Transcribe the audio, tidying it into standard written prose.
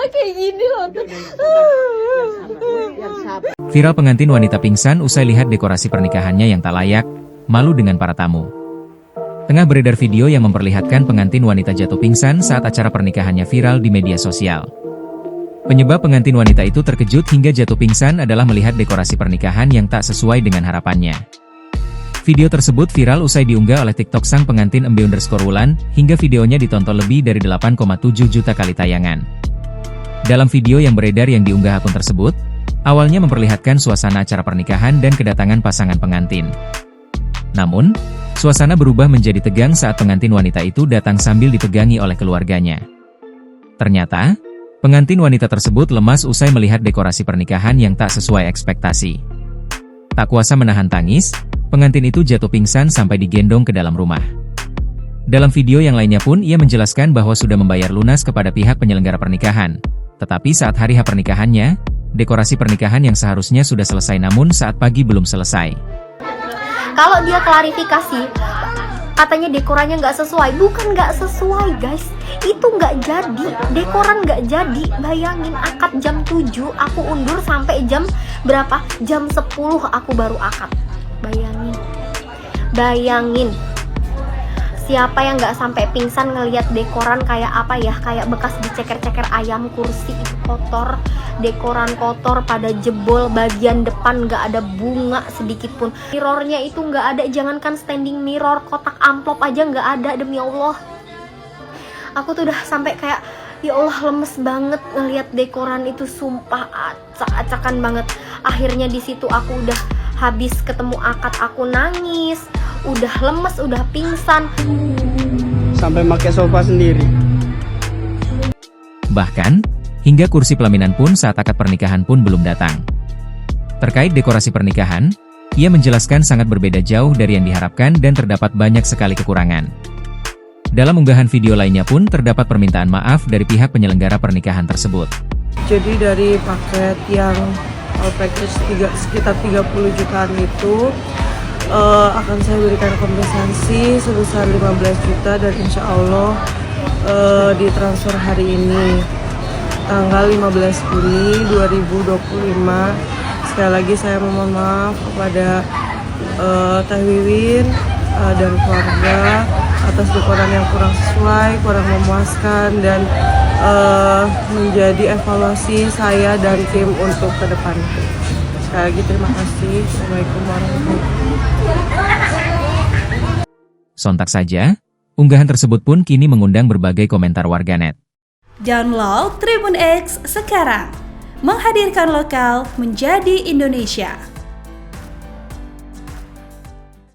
malah kayak gini loh. Viral pengantin wanita pingsan usai lihat dekorasi pernikahannya yang tak layak, malu dengan para tamu. Tengah beredar video yang memperlihatkan pengantin wanita jatuh pingsan saat acara pernikahannya viral di media sosial. Penyebab pengantin wanita itu terkejut hingga jatuh pingsan adalah melihat dekorasi pernikahan yang tak sesuai dengan harapannya. Video tersebut viral usai diunggah oleh TikTok sang pengantin @mb_wulan, hingga videonya ditonton lebih dari 8,7 juta kali tayangan. Dalam video yang beredar yang diunggah akun tersebut, awalnya memperlihatkan suasana acara pernikahan dan kedatangan pasangan pengantin. Namun, suasana berubah menjadi tegang saat pengantin wanita itu datang sambil dipegangi oleh keluarganya. Ternyata, pengantin wanita tersebut lemas usai melihat dekorasi pernikahan yang tak sesuai ekspektasi. Tak kuasa menahan tangis, pengantin itu jatuh pingsan sampai digendong ke dalam rumah. Dalam video yang lainnya pun ia menjelaskan bahwa sudah membayar lunas kepada pihak penyelenggara pernikahan. Tetapi saat hari H pernikahannya, dekorasi pernikahan yang seharusnya sudah selesai namun saat pagi belum selesai. Kalau dia klarifikasi, katanya dekorannya nggak sesuai. Bukan nggak sesuai guys, itu nggak jadi, dekoran nggak jadi. Bayangin akad jam 7, aku undur sampai jam berapa? Jam 10 aku baru akad. Bayangin. Siapa yang nggak sampai pingsan ngelihat dekoran kayak apa ya? Kayak bekas diceker-ceker ayam, kursi itu kotor, dekoran kotor, pada jebol, bagian depan nggak ada bunga sedikit pun. Mirrornya itu nggak ada, jangankan standing mirror, kotak amplop aja nggak ada, demi Allah. Aku tuh udah sampai kayak, ya Allah lemes banget ngelihat dekoran itu, sumpah acak-acakan banget. Akhirnya di situ aku udah habis ketemu akad, aku nangis, udah lemes, udah pingsan. Sampai pakai sofa sendiri. Bahkan, hingga kursi pelaminan pun saat akad pernikahan pun belum datang. Terkait dekorasi pernikahan, ia menjelaskan sangat berbeda jauh dari yang diharapkan dan terdapat banyak sekali kekurangan. Dalam unggahan video lainnya pun terdapat permintaan maaf dari pihak penyelenggara pernikahan tersebut. Jadi dari paket yang package sekitar 30 jutaan itu akan saya berikan kompensasi sebesar 15 juta dan insya Allah ditransfer hari ini tanggal 15 Juni 2025. Sekali lagi saya mohon maaf kepada Teh Wiwin dan keluarga atas dekoran yang kurang sesuai, kurang memuaskan, dan menjadi evaluasi saya dan tim untuk ke depan. Sekali lagi terima kasih. Assalamualaikum warahmatullahi wabarakatuh. Sontak saja, unggahan tersebut pun kini mengundang berbagai komentar warganet. Download Tribun X sekarang, menghadirkan lokal menjadi Indonesia.